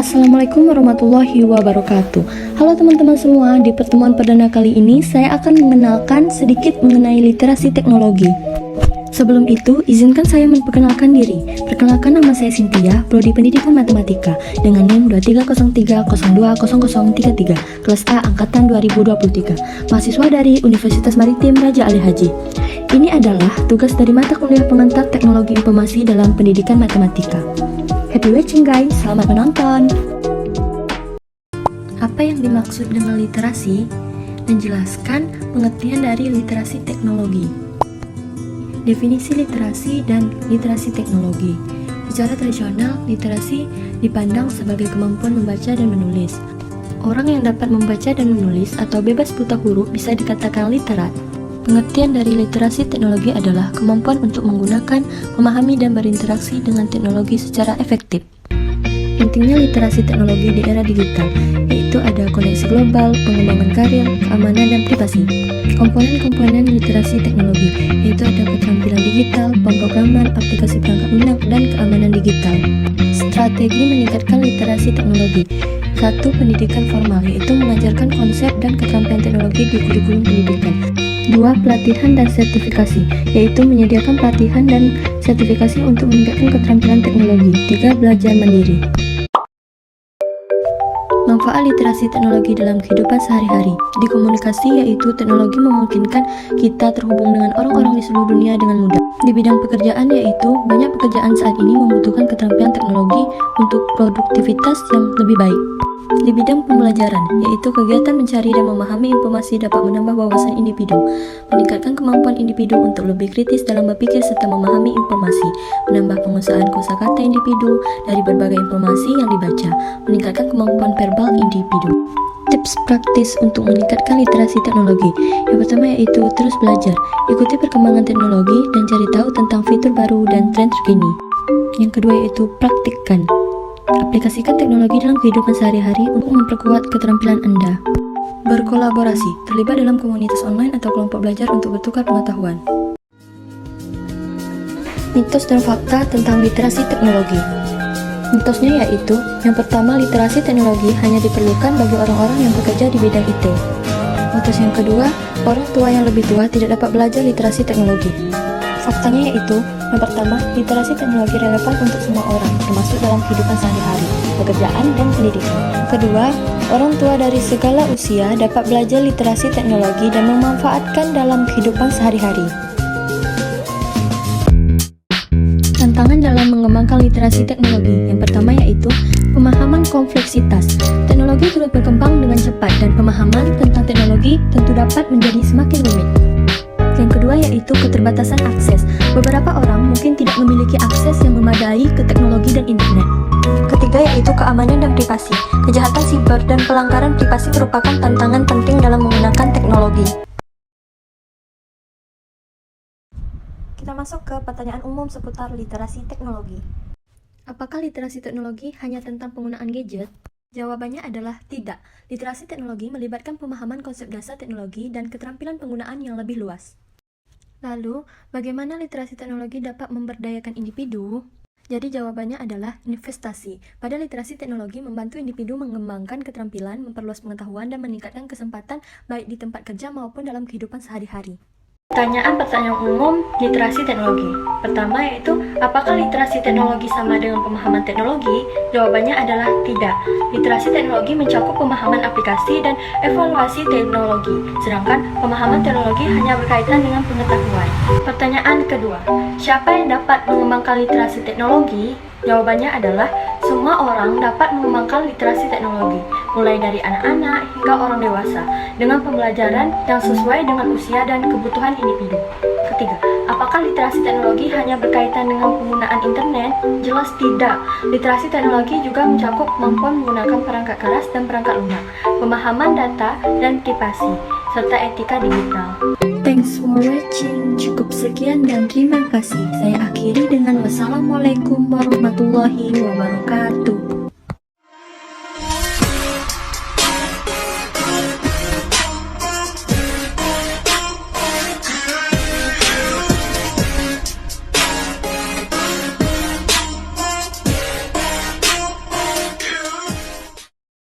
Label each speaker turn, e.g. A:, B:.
A: Assalamualaikum warahmatullahi wabarakatuh. Halo teman-teman semua, di pertemuan perdana kali ini saya akan mengenalkan sedikit mengenai literasi teknologi. Sebelum itu, izinkan saya memperkenalkan diri. Perkenalkan, nama saya Cynthia, Prodi Pendidikan Matematika dengan NIM 2303020033, kelas A angkatan 2023, mahasiswa dari Universitas Maritim Raja Ali Haji. Ini adalah tugas dari mata kuliah pengantar Teknologi Informasi dalam Pendidikan Matematika. Happy watching guys, selamat menonton. Apa yang dimaksud dengan literasi? Menjelaskan pengertian dari literasi teknologi. Definisi literasi dan literasi teknologi. Secara tradisional, literasi dipandang sebagai kemampuan membaca dan menulis. Orang yang dapat membaca dan menulis atau bebas buta huruf bisa dikatakan literat. Pengertian dari literasi teknologi adalah kemampuan untuk menggunakan, memahami, dan berinteraksi dengan teknologi secara efektif. Pentingnya literasi teknologi di era digital, yaitu ada koneksi global, pengembangan karir, keamanan, dan privasi. Komponen-komponen literasi teknologi, yaitu ada keterampilan digital, pemrograman, aplikasi perangkat lunak, dan keamanan digital. Strategi meningkatkan literasi teknologi. 1. Pendidikan formal, yaitu mengajarkan konsep dan keterampilan teknologi di kurikulum pendidikan. 2. Pelatihan dan sertifikasi, yaitu menyediakan pelatihan dan sertifikasi untuk meningkatkan keterampilan teknologi. 3. Belajar mandiri. Manfaat literasi teknologi dalam kehidupan sehari-hari. Di komunikasi, yaitu teknologi memungkinkan kita terhubung dengan orang-orang di seluruh dunia dengan mudah. Di bidang pekerjaan, yaitu banyak pekerjaan saat ini membutuhkan keterampilan teknologi untuk produktivitas yang lebih baik. Di bidang pembelajaran, yaitu kegiatan mencari dan memahami informasi dapat menambah wawasan individu, meningkatkan kemampuan individu untuk lebih kritis dalam berpikir serta memahami informasi, menambah penguasaan kosakata individu dari berbagai informasi yang dibaca, meningkatkan kemampuan verbal individu. Tips praktis untuk meningkatkan literasi teknologi. Yang pertama yaitu terus belajar, ikuti perkembangan teknologi dan cari tahu tentang fitur baru dan tren terkini. Yang kedua yaitu praktikkan. Aplikasikan teknologi dalam kehidupan sehari-hari untuk memperkuat keterampilan Anda. Berkolaborasi, terlibat dalam komunitas online atau kelompok belajar untuk bertukar pengetahuan. Mitos dan fakta tentang literasi teknologi. Mitosnya yaitu, yang pertama, literasi teknologi hanya diperlukan bagi orang-orang yang bekerja di bidang IT. Mitos yang kedua, orang tua yang lebih tua tidak dapat belajar literasi teknologi. Faktanya yaitu, yang pertama, literasi teknologi relevan untuk semua orang, termasuk dalam kehidupan sehari-hari, pekerjaan, dan pendidikan. Kedua, orang tua dari segala usia dapat belajar literasi teknologi dan memanfaatkan dalam kehidupan sehari-hari. Tantangan dalam mengembangkan literasi teknologi. Yang pertama yaitu pemahaman kompleksitas. Teknologi terus berkembang dengan cepat dan pemahaman tentang teknologi tentu dapat menjadi semakin rumit. Yang kedua yaitu keterbatasan akses. Beberapa orang mungkin tidak memiliki akses yang memadai ke teknologi dan internet. Ketiga yaitu keamanan dan privasi. Kejahatan siber dan pelanggaran privasi merupakan tantangan penting dalam menggunakan teknologi. Kita masuk ke pertanyaan umum seputar literasi teknologi. Apakah literasi teknologi hanya tentang penggunaan gadget? Jawabannya adalah tidak. Literasi teknologi melibatkan pemahaman konsep dasar teknologi dan keterampilan penggunaan yang lebih luas. Lalu, bagaimana literasi teknologi dapat memberdayakan individu? Jadi jawabannya adalah investasi. Pada literasi teknologi membantu individu mengembangkan keterampilan, memperluas pengetahuan, dan meningkatkan kesempatan baik di tempat kerja maupun dalam kehidupan sehari-hari. Pertanyaan umum literasi teknologi. Pertama yaitu, apakah literasi teknologi sama dengan pemahaman teknologi? Jawabannya adalah tidak. Literasi teknologi mencakup pemahaman aplikasi dan evaluasi teknologi, sedangkan pemahaman teknologi hanya berkaitan dengan pengetahuan. Pertanyaan kedua, siapa yang dapat mengembangkan literasi teknologi? Jawabannya adalah semua orang dapat mengembangkan literasi teknologi, mulai dari anak-anak hingga orang dewasa, dengan pembelajaran yang sesuai dengan usia dan kebutuhan individu. Ketiga, apakah literasi teknologi hanya berkaitan dengan penggunaan internet? Jelas tidak. Literasi teknologi juga mencakup kemampuan menggunakan perangkat keras dan perangkat lunak, pemahaman data dan privasi, serta etika digital. Thanks for watching. Cukup sekian dan terima kasih. Saya akhiri dengan wassalamualaikum warahmatullahi wabarakatuh.